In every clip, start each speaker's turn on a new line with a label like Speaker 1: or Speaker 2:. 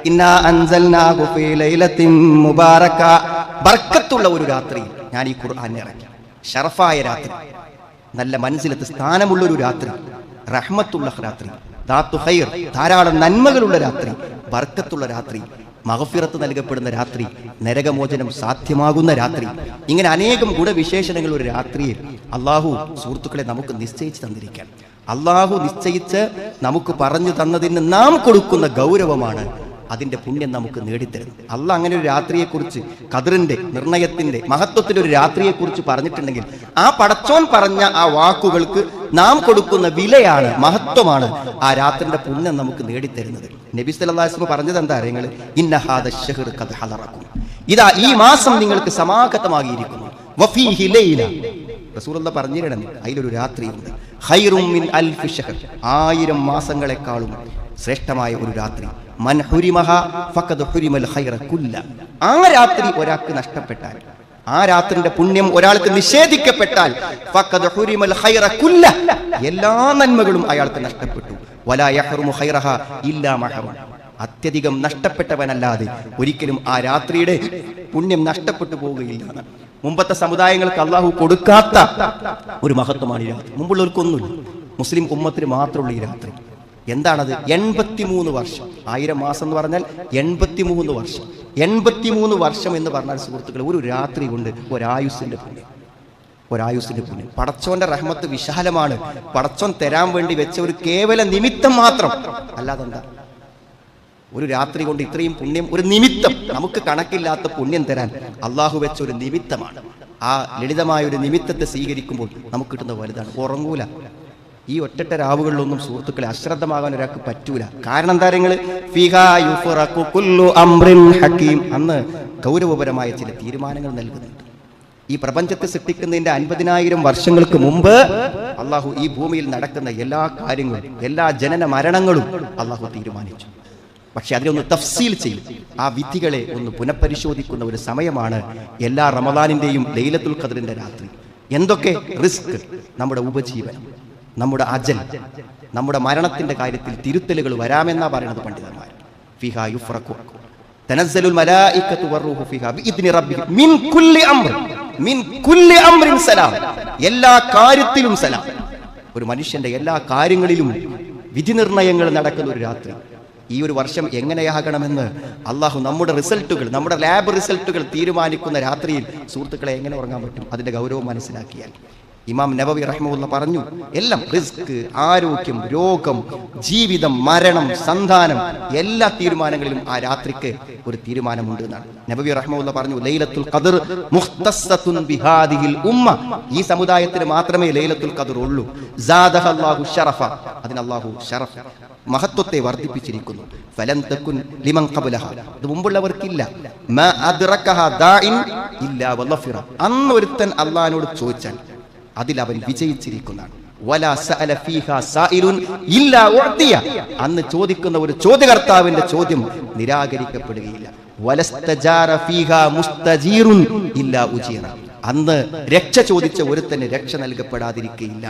Speaker 1: ഇന്നാ അൻസൽനാഹു ഫീ ലൈലത്തിൻ മുബാറക, ബർക്കത്തുള്ള ഒരു രാത്രി ഞാൻ ഈ ഖുർആൻ ഇറക്കി. ശറഫായ രാത്രി, നല്ല മനസ്സിലത്ത് സ്ഥാനമുള്ള ഒരു രാത്രി, റഹ്മത്തുള്ള രാത്രി, ദാത്തു ഖൈർ, ധാരാളം നന്മകളുള്ള രാത്രി, ബർക്കത്തുള്ള രാത്രി, മഗ്ഫിറത്ത് നൽകപ്പെടുന്ന രാത്രി, നരകമോചനം സാധ്യമാകുന്ന രാത്രി, ഇങ്ങനെ അനേകം ഗുണവിശേഷണങ്ങൾ ഒരു രാത്രിയിൽ അള്ളാഹു സുഹൃത്തുക്കളെ നമുക്ക് നിശ്ചയിച്ച് തന്നിരിക്കാൻ. അള്ളാഹു നിശ്ചയിച്ച് നമുക്ക് പറഞ്ഞു തന്നതിന് നാം കൊടുക്കുന്ന ഗൗരവമാണ് അതിന്റെ പുണ്യം നമുക്ക് നേടിത്തരുന്നത്. അള്ളാഹ് അങ്ങനെ ഒരു രാത്രിയെക്കുറിച്ച്, ഖദറിന്റെ, നിർണയത്തിന്റെ, മഹത്വത്തിന്റെ ഒരു രാത്രിയെക്കുറിച്ച് പറഞ്ഞിട്ടുണ്ടെങ്കിൽ ആ പടച്ചോൻ പറഞ്ഞ ആ വാക്കുകൾക്ക് നാം കൊടുക്കുന്ന വിലയാണ്, മഹത്വമാണ് ആ രാത്രിയുടെ പുണ്യം നമുക്ക് നേടിത്തരുന്നത്. നബി സല്ലല്ലാഹു അലൈഹി വസല്ലം പറഞ്ഞത് എന്താ അറിയങ്ങൾ? ഇന്ന ഹാദ ശഹ്റു ഖദ് ഹദറക്കും, ഇതാ ഈ മാസം നിങ്ങൾക്ക് സമാഗതമാകിയിരിക്കുന്നു. വഫീഹി ലൈല, റസൂലുള്ളാഹി പറഞ്ഞിരുന്നു അതിലൊരു രാത്രിയുണ്ട്. ഖൈറും മിൻ അൽഫി ശഹർ, 1000 മാസങ്ങളെക്കാളും ശ്രേഷ്ഠമായ ഒരു രാത്രി. മൻ ഹുരിമഹ ഫഖദ് ഹുരിമൽ ഖൈറ കുല്ല, ആ രാത്രി ഒരാൾക്ക് നഷ്ടപ്പെട്ടാൽ, ആ രാത്രിയുടെ പുണ്യം ഒരാൾക്ക് നിഷേധിക്കപ്പെട്ടാൽ ഫഖദ് ഹുരിമൽ ഖൈറ കുല്ല, എല്ലാ നന്മകളും അയാൾക്ക് നഷ്ടപ്പെട്ടു. വലാ യഹ്റുമു ഖൈറഹ ഇല്ലാ മഹറം, അത്യധികം നഷ്ടപ്പെട്ടവനല്ലാതെ ഒരിക്കലും ആ രാത്രിയുടെ പുണ്യം നഷ്ടപ്പെട്ടു പോവുകയില്ല. മുമ്പത്തെ സമുദായങ്ങൾക്ക് അള്ളാഹു കൊടുക്കാത്ത ഒരു മഹത്വമാണ് ഈ രാത്രി. മുമ്പുള്ളവർക്കൊന്നുമില്ല, മുസ്ലിം ഉമ്മത്തിന് മാത്രമുള്ള ഈ രാത്രി. എന്താണത്? 83 വർഷം. 1000 മാസം എന്ന് പറഞ്ഞാൽ 83 വർഷം. 83 വർഷം എന്ന് പറഞ്ഞാൽ സുഹൃത്തുക്കളെ, ഒരു രാത്രി കൊണ്ട് ഒരായുസിന്റെ പുണ്യം, ഒരായുസിന്റെ പുണ്യം. പടച്ചോന്റെ റഹ്മത്ത് വിശാലമാണ്. പടച്ചോൻ തരാൻ വേണ്ടി വെച്ച ഒരു കേവല നിമിത്തം മാത്രം, അല്ലാതെ എന്താ ഒരു രാത്രി കൊണ്ട് ഇത്രയും പുണ്യം, ഒരു നിമിത്തം, നമുക്ക് കണക്കില്ലാത്ത പുണ്യം തരാൻ അള്ളാഹു വെച്ച ഒരു നിമിത്തമാണ്. ആ ലളിതമായ ഒരു നിമിത്തത്തെ സ്വീകരിക്കുമ്പോൾ നമുക്ക് കിട്ടുന്ന വലുതാണ്. ഉറങ്ങൂല. ഈ ഒറ്റ രാവുകളിലൊന്നും സുഹൃത്തുക്കളെ അശ്രദ്ധമാകാൻ ഒരാൾക്ക് പറ്റൂല. കാരണം എന്താ നിങ്ങൾ? അന്ന് ഗൗരവപരമായ ചില തീരുമാനങ്ങൾ നൽകുന്നുണ്ട്. ഈ പ്രപഞ്ചത്തെ സൃഷ്ടിക്കുന്നതിന്റെ 50,000 വർഷങ്ങൾക്ക് മുമ്പ് അള്ളാഹു ഈ ഭൂമിയിൽ നടക്കുന്ന എല്ലാ കാര്യങ്ങളും, എല്ലാ ജനന മരണങ്ങളും അള്ളാഹു തീരുമാനിച്ചു. പക്ഷെ അതിനൊന്ന് തഫ്സീൽ ചെയ്യും, ആ വിധികളെ ഒന്ന് പുനഃപരിശോധിക്കുന്ന ഒരു സമയമാണ് എല്ലാ റമദാനിന്റെയും ലൈലത്തുൽ ഖദ്റിന്റെ രാത്രി. എന്തൊക്കെ റിസ്ക്, നമ്മുടെ ഉപജീവനം, നമ്മുടെ അജൽ, നമ്മുടെ മരണത്തിന്റെ കാര്യത്തിൽ തിരുത്തലുകൾ വരാമെന്നാ പറയുന്നത് പണ്ഡിതന്മാർ. ഫിഹാ യുഫ്റഖു തനസ്സലുൽ മലായികതു വറൂഹു ഫിഹാ ബിഇദ്നി റബ്ബിഹിം മിൻ കുല്ലി അംർ, മിൻ കുല്ലി അംറിൻ സലാം, എല്ലാ കാര്യത്തിലും സലാം. ഒരു മനുഷ്യന്റെ എല്ലാ കാര്യങ്ങളിലും വിധി നിർണയങ്ങൾ നടക്കുന്ന ഒരു രാത്രി. ഈ ഒരു വർഷം എങ്ങനെയാകണമെന്ന് അള്ളാഹു നമ്മുടെ റിസൾട്ടുകൾ, നമ്മുടെ ലാബ് റിസൾട്ടുകൾ തീരുമാനിക്കുന്ന രാത്രിയിൽ സുഹൃത്തുക്കളെ എങ്ങനെ ഉറങ്ങാൻ പറ്റും? അതിന്റെ ഗൗരവം മനസ്സിലാക്കിയാൽ ഇമാം നബവി റഹ്മത്തുള്ളാഹി പറഞ്ഞു, എല്ലാം റിസ്ക്, ആരോഗ്യം, രോഗം, ജീവിതം, മരണം, സന്താനം, എല്ലാ തീരുമാനങ്ങളിലും ആ രാത്രിക്ക് ഒരു തീരുമാനമുണ്ട് എന്നാണ് നബവി റഹ്മത്തുള്ളാഹി പറഞ്ഞു. ലൈലത്തുൽ ഖദ്ർ മുഖ്തസ്സത്തുൻ ബിഹാദിഹിൽ ഉമ്മ, ഈ സമുദായത്തിന് മാത്രമേ ലൈലത്തുൽ ഖദ്ർ ഉള്ളൂ. സാദഹല്ലാഹു ശറഫ, അതിന് അല്ലാഹു ശറഫ്, മഹത്വത്തെ വർദ്ധിപ്പിച്ചിരിക്കുന്നു. ഫലം തകുൻ ലിമൻ ഖബലഹ, ഇത് മുമ്പുള്ളവർക്കില്ല. മാ അദ്റകഹ ദാഇൻ ഇല്ലാ വലഫിറ, അന്ന് ഒരുത്തൻ അല്ലാഹുവോട് ചോദിച്ചാൽ അതിൽ അവൻ വിജയിച്ചിരിക്കുന്നതാണ്. വലാ സഅല ഫീഹാ സായിലുൻ ഇല്ലാ ഉഅതിയ, അന്ന് ചോദിക്കുന്ന ഒരു ചോദ്യകർത്താവിന്റെ ചോദ്യം നിരാകരിക്കപ്പെടുകയില്ല. വലസ്തജാര ഫീഹാ മുസ്തജീറുൻ ഇല്ലാ ഉജീറ, അന്ന് രക്ഷ ചോദിച്ച ഒരുത്തന് രക്ഷ നൽകപ്പെടാതിരിക്കുകയില്ല.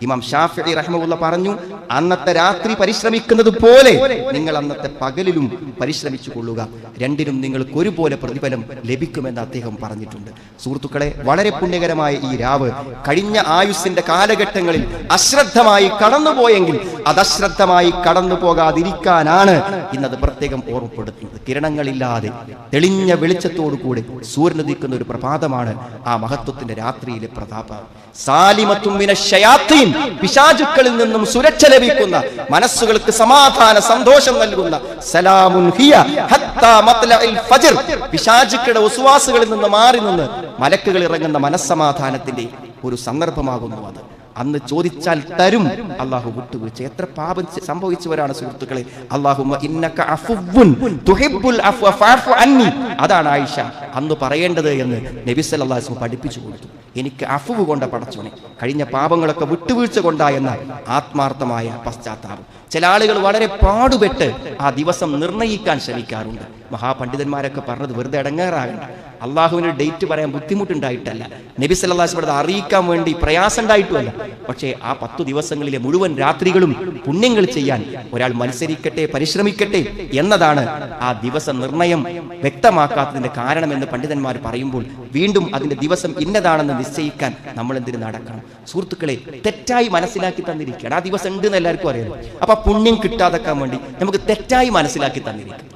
Speaker 1: ഇമാം ഷാഫിഈ റഹ്മത്തുള്ളാഹി പറഞ്ഞു, അന്നത്തെ രാത്രി പരിശ്രമിക്കുന്നത് പോലെ നിങ്ങൾ അന്നത്തെ പകലിലും പരിശ്രമിച്ചു കൊള്ളുക, രണ്ടിനും നിങ്ങൾക്ക് ഒരുപോലെ പ്രതിഫലം ലഭിക്കുമെന്ന് അദ്ദേഹം പറഞ്ഞിട്ടുണ്ട്. സുഹൃത്തുക്കളെ, വളരെ പുണ്യകരമായ ഈ രാവ് കഴിഞ്ഞ ആയുസ്സിന്റെ കാലഘട്ടങ്ങളിൽ അശ്രദ്ധമായി കടന്നുപോയെങ്കിൽ അത് അശ്രദ്ധമായി കടന്നു പോകാതിരിക്കാനാണ് ഇന്നത് പ്രത്യേകം ഓർമ്മപ്പെടുത്തുന്നത്. കിരണങ്ങളില്ലാതെ തെളിഞ്ഞ വെളിച്ചത്തോടു കൂടി സൂര്യൻ ഉദിക്കുന്ന ഒരു പ്രഭാതമാണ് ആ മഹത്വത്തിന്റെ രാത്രിയിലെ പ്രതാപം. സാലിമത്തും മിനശ്ശയാത്തീൻ, പിശാചുക്കളിൽ നിന്നും സുരക്ഷ ലഭിക്കുന്ന, മനസ്സുകൾക്ക് സമാധാന സന്തോഷം നൽകുന്ന, സലാമുൻ ഹിയ ഹത്താ മത്ലഇൽ ഫജ്ർ, പിശാചുക്കളുടെ വസ്വാസുകളിൽ നിന്ന് മാറി നിന്ന് മലക്കുകൾ ഇറങ്ങുന്ന മനസ്സമാധാനത്തിന്റെ ഒരു സന്ദർഭമാകുന്നു അത്. അന്ന് ചോദിച്ചാൽ തരും. അള്ളാഹു വിട്ടുവീഴ്ച, എത്ര പാപം സംഭവിച്ചവരാണ് സുഹൃത്തുക്കളെ. അല്ലാഹുമ്മ ഇന്നക അഫുവ്വുൻ തുഹിബ്ബുൽ അഫ്വ ഫഅഫു അന്നി, അതാണ് ആയിഷ അന്ന് പറയേണ്ടത് എന്ന് നബി സല്ലല്ലാഹു അലൈഹി വസല്ലം പഠിപ്പിച്ചു കൊടുത്തു. എനിക്ക് അഫ്വ് കൊണ്ട പടച്ചോനെ, കഴിഞ്ഞ പാപങ്ങളൊക്കെ വിട്ടുവീഴ്ച കൊണ്ടായെന്ന ആത്മാർത്ഥമായ പശ്ചാത്താപം. ചില ആളുകൾ വളരെ പാടുപെട്ട് ആ ദിവസം നിർണയിക്കാൻ ശ്രമിക്കാറുണ്ട്. മഹാപണ്ഡിതന്മാരൊക്കെ പറഞ്ഞത് വെറുതെ ഇടങ്ങേറാകണ്ട, അള്ളാഹുവിന് ഡേറ്റ് പറയാൻ ബുദ്ധിമുട്ടുണ്ടായിട്ടല്ല, നബി സല്ലല്ലാഹു അലൈഹി വസല്ലം അറിയിക്കാൻ വേണ്ടി പ്രയാസം ഉണ്ടായിട്ടുമല്ല. പക്ഷേ ആ 10 ദിവസങ്ങളിലെ മുഴുവൻ രാത്രികളും പുണ്യങ്ങൾ ചെയ്യാൻ ഒരാൾ മത്സരിക്കട്ടെ, പരിശ്രമിക്കട്ടെ എന്നതാണ് ആ ദിവസ നിർണയം വ്യക്തമാക്കാത്തതിന്റെ കാരണമെന്ന് പണ്ഡിതന്മാർ പറയുമ്പോൾ വീണ്ടും അതിന്റെ ദിവസം ഇന്നതാണെന്ന് നിശ്ചയിക്കാൻ നമ്മൾ എന്തിനു നടക്കണം? സുഹൃത്തുക്കളെ, തെറ്റായി മനസ്സിലാക്കി തന്നിരിക്കുകയാണ്. ആ ദിവസം ഉണ്ട് എന്ന് എല്ലാവർക്കും അറിയാം. അപ്പൊ പുണ്യം കിട്ടാതെക്കാൻ വേണ്ടി നമുക്ക് തെറ്റായി മനസ്സിലാക്കി തന്നിരിക്കും.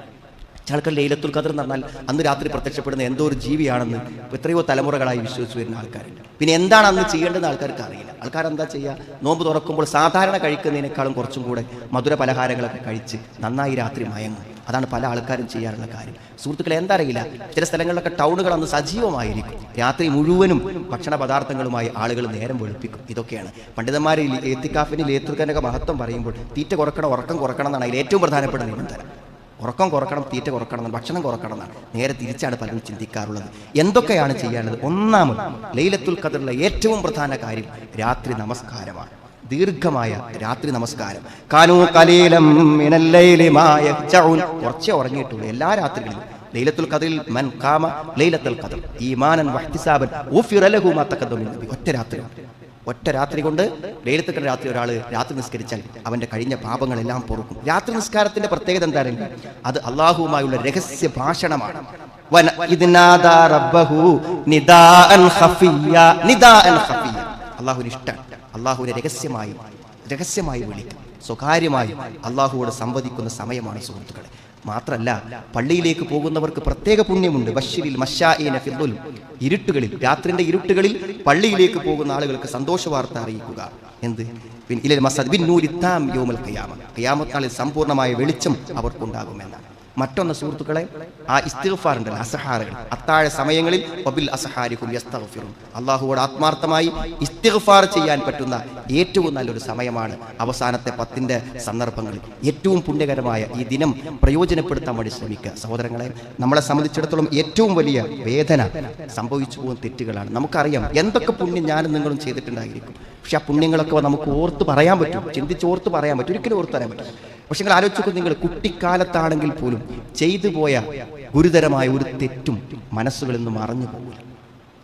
Speaker 1: ആൾക്കാർ ലൈലത്തുൽ ഖദർ എന്ന് പറഞ്ഞാൽ അന്ന് രാത്രി പ്രത്യക്ഷപ്പെടുന്ന എന്തോ ഒരു ജീവിയാണെന്ന് എത്രയോ തലമുറകളായി വിശ്വസിച്ച് വരുന്ന ആൾക്കാരുണ്ട്. പിന്നെ എന്താണ് അന്ന് ചെയ്യേണ്ടതെന്ന് ആൾക്കാർക്ക് അറിയില്ല. ആൾക്കാരെന്താ ചെയ്യുക? നോമ്പ് തുറക്കുമ്പോൾ സാധാരണ കഴിക്കുന്നതിനേക്കാളും കുറച്ചും കൂടെ മധുര പലഹാരങ്ങളൊക്കെ കഴിച്ച് നന്നായി രാത്രി മയങ്ങും. അതാണ് പല ആൾക്കാരും ചെയ്യാറുള്ള കാര്യം. സുഹൃത്തുക്കളെ, എന്താ അറിയില്ല, ചില സ്ഥലങ്ങളിലൊക്കെ ടൗണുകൾ അന്ന് സജീവമായിരിക്കും. രാത്രി മുഴുവനും ഭക്ഷണ പദാർത്ഥങ്ങളുമായി ആളുകൾ നേരം വെളുപ്പിക്കും. ഇതൊക്കെയാണ് പണ്ഡിതന്മാർ എത്തിക്കാഫിന് ലേത്തുൽഖാനൊക്കെ മഹത്വം പറയുമ്പോൾ തീറ്റ കുറക്കണം, ഉറക്കം കുറക്കണം എന്നാണ് അതിൽ ഏറ്റവും പ്രധാനപ്പെട്ട നിബന്ധന. ഉറക്കം കുറക്കണം, തീറ്റ കുറക്കണം എന്നാണ്, ഭക്ഷണം കുറക്കണം എന്നാണ്. നേരെ തിരിച്ചാണ് പലരും ചിന്തിക്കാറുള്ളത്. എന്തൊക്കെയാണ് ചെയ്യാനുള്ളത്? ഒന്നാമത് ലൈലത്തുൽ ഖദറിലെ ഏറ്റവും പ്രധാന കാര്യം രാത്രി നമസ്കാരമാണ്. ദീർഘമായ രാത്രി നമസ്കാരം. കാനൂ ഖലീലം മിനൽ ലൈലി മാ യഹ്ജഊൻ. കുറച്ചേ ഉറങ്ങിയിട്ടുള്ളൂ എല്ലാ രാത്രികളിലും. ലൈലത്തുൽ ഖദറിൽ മൻ ഖാമ ലൈലത്തുൽ ഖദർ ഈമാനൻ വഹ്തിസാബൻ ഗുഫിറ ലഹു മാ തഖദ്ദമ മിൻ ദംബി. ഒറ്റ രാത്രി കൊണ്ട് ലൈലത്തുൽ ഖദർ രാത്രി ഒരാൾ രാത്രി നിസ്കരിച്ചാൽ അവന്റെ കഴിഞ്ഞ പാപങ്ങളെല്ലാം പൊറുക്കും. രാത്രി നിസ്കാരത്തിന്റെ പ്രത്യേകത എന്താണെങ്കിലും അത് അള്ളാഹുവുമായുള്ള രഹസ്യ ഭാഷണമാണ്. അള്ളാഹുവിന് ഇഷ്ടമാണ്. അള്ളാഹുവിനെ രഹസ്യമായി വിളിക്കും, സ്വകാര്യമായി അള്ളാഹുവോട് സംവദിക്കുന്ന സമയമാണ് സുഹൃത്തുക്കളെ. മാത്രല്ല, പള്ളിയിലേക്ക് പോകുന്നവർക്ക് പ്രത്യേക പുണ്യമുണ്ട്. ബശ്ശിരിൽ മശാഇന ഫിദ്ദുൽ. ഇരുട്ടുകളിൽ, രാത്രിയുടെ ഇരുട്ടുകളിൽ പള്ളിയിലേക്ക് പോകുന്ന ആളുകൾക്ക് സന്തോഷ വാർത്ത അറിയിക്കുക. എന്ത്? ഇലൽ മസ്ജിദ് ബിൻ നൂരി താം യൗമൽ ഖിയാമ. ഖിയാമത്ത് നാളിൽ സമ്പൂർണ്ണമായ വെളിച്ചം അവർക്കുണ്ടാകുമെന്നാണ്. മറ്റൊന്ന് സുഹൃത്തുക്കളെ, ആ ഇസ്തിഗ്ഫാർ ഉണ്ടല്ലോ, അസഹാറുകൾ, അത്താഴ സമയങ്ങളിൽ വബിൽ അസഹാരിഹും യസ്തഗ്ഫിറൂൻ. അള്ളാഹുവോട് ആത്മാർത്ഥമായി ഇസ്തിഗ്ഫാർ ചെയ്യാൻ പറ്റുന്ന ഏറ്റവും നല്ലൊരു സമയമാണ് അവസാനത്തെ 10 സന്ദർഭങ്ങളിൽ. ഏറ്റവും പുണ്യകരമായ ഈ ദിനം പ്രയോജനപ്പെടുത്താൻ വേണ്ടി ശ്രമിക്കുക സഹോദരങ്ങളെ. നമ്മളെ സംബന്ധിച്ചിടത്തോളം ഏറ്റവും വലിയ വേദന സംഭവിച്ചു പോകുന്ന തെറ്റുകളാണ്. നമുക്കറിയാം എന്തൊക്കെ പുണ്യം ഞാനും നിങ്ങളും ചെയ്തിട്ടുണ്ടായിരിക്കും. പക്ഷെ ആ പുണ്യങ്ങളൊക്കെ നമുക്ക് ഓർത്ത് പറയാൻ പറ്റും, ചിന്തിച്ച് ഓർത്ത് പറയാൻ പറ്റും, ഒരിക്കലും ഓർത്ത് പറയാൻ പറ്റും. പക്ഷെ നിങ്ങൾ ആലോചിച്ചു, നിങ്ങൾ കുട്ടിക്കാലത്താണെങ്കിൽ പോലും ചെയ്തു പോയ ഗുരുതരമായ ഒരു തെറ്റും മനസ്സുകളിൽ നിന്ന് മറഞ്ഞു പോകില്ല.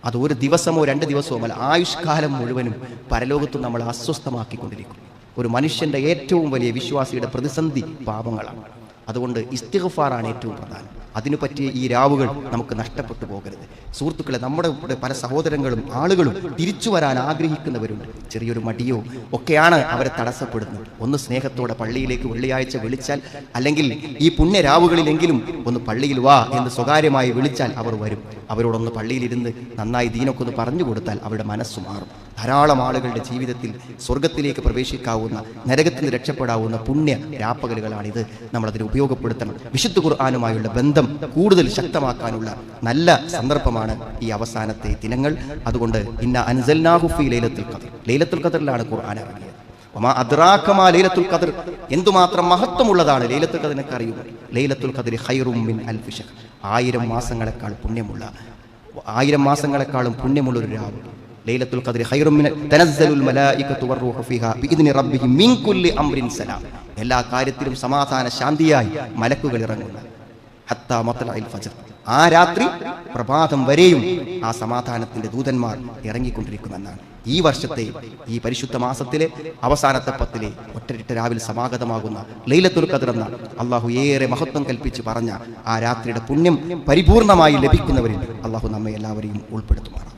Speaker 1: അത് ഒരു ദിവസമോ 2 ദിവസമോ അല്ല, ആയുഷ്കാലം മുഴുവനും പരലോകത്തും നമ്മൾ അസ്വസ്ഥമാക്കിക്കൊണ്ടിരിക്കും. ഒരു മനുഷ്യന്റെ ഏറ്റവും വലിയ വിശ്വാസിയുടെ പ്രതിസന്ധി പാപങ്ങളാണ്. അതുകൊണ്ട് ഇസ്തിഗ്ഫാറാണ് ഏറ്റവും പ്രധാനം. അതിനു പറ്റിയ ഈ രാവുകൾ നമുക്ക് നഷ്ടപ്പെട്ടു പോകരുത് സുഹൃത്തുക്കളെ. നമ്മുടെ പല സഹോദരങ്ങളും ആളുകളും തിരിച്ചു വരാൻ ആഗ്രഹിക്കുന്നവരുണ്ട്. ചെറിയൊരു മടിയോ ഒക്കെയാണ് അവരെ തടസ്സപ്പെടുന്നത്. ഒന്ന് സ്നേഹത്തോടെ പള്ളിയിലേക്ക് വെള്ളിയാഴ്ച വിളിച്ചാൽ, അല്ലെങ്കിൽ ഈ പുണ്യരാവുകളിലെങ്കിലും ഒന്ന് പള്ളിയിൽ വാ എന്ന് സ്വകാര്യമായി വിളിച്ചാൽ അവർ വരും. അവരോടൊന്ന് പള്ളിയിലിരുന്ന് നന്നായി ദീനൊക്കെ ഒന്ന് പറഞ്ഞു കൊടുത്താൽ അവരുടെ മനസ്സ് മാറും. ധാരാളം ആളുകളുടെ ജീവിതത്തിൽ സ്വർഗത്തിലേക്ക് പ്രവേശിക്കാവുന്ന, നരകത്തിൽ നിന്ന് രക്ഷപ്പെടാവുന്ന പുണ്യ രാപ്പകലുകളാണിത്. നമ്മളതിന് ഉപയോഗപ്പെടുത്തണം. വിശുദ്ധ ഖുർആനുമായുള്ള ബന്ധം കൂടുതൽ ശക്തമാക്കാനുള്ള നല്ല സന്ദർഭമാണ് ഈ അവസാനത്തെ ദിനങ്ങൾ. അതുകൊണ്ട് ഇന്ന അൻസൽനാഹു ഫീ ലൈലത്തുൽ ഖദർ, ലൈലത്തുൽ ഖദറിലാണ് ഖുർആൻ ഇറങ്ങിയത്. വമാ അദ്റാക മാ ലൈലത്തുൽ ഖദർ, എന്തുമാത്രം മഹത്വമുള്ളതാണ് ലൈലത്തുൽ ഖദർ എന്ന് അറിയുക. ലൈലത്തുൽ ഖദരി ഖൈറും മിൻ അൽഫി ശഹർ, 1000 മാസങ്ങളെക്കാൾ പുണ്യമുള്ള, 1000 മാസങ്ങളെക്കാളും പുണ്യമുള്ള ഒരു രാവ് ലൈലത്തുൽ ഖദരി ഖൈറും മിൻ തനസ്സലുൽ മലായികതു വറൂഹു ഫീഹാ ബിഇദ്നി റബ്ബിഹിം മിൻ കുല്ലി അംറിൻ സലാം. എല്ലാ കാര്യത്തിലും സമാധാന ശാന്തിയായി മലക്കുകൾ ഇറങ്ങുന്നു. ഹത്താ മത്ലഇൽ ഫജ്ർ, ആ രാത്രി പ്രഭാതം വരെയും ആ സമാധാനത്തിന്റെ ദൂതന്മാർ ഇറങ്ങിക്കൊണ്ടിരിക്കുമെന്നാണ്. ഈ വർഷത്തെ ഈ പരിശുദ്ധ മാസത്തിലെ അവസാനത്തെ 10 ഒറ്റ രാവിൽ സമാഗതമാകുന്ന ലൈലത്തുൽ ഖദർ എന്ന അള്ളാഹു ഏറെ മഹത്വം കൽപ്പിച്ച് പറഞ്ഞ ആ രാത്രിയുടെ പുണ്യം പരിപൂർണമായി ലഭിക്കുന്നവരിൽ അള്ളാഹു നമ്മെ എല്ലാവരെയും ഉൾപ്പെടുത്തുമാറാം.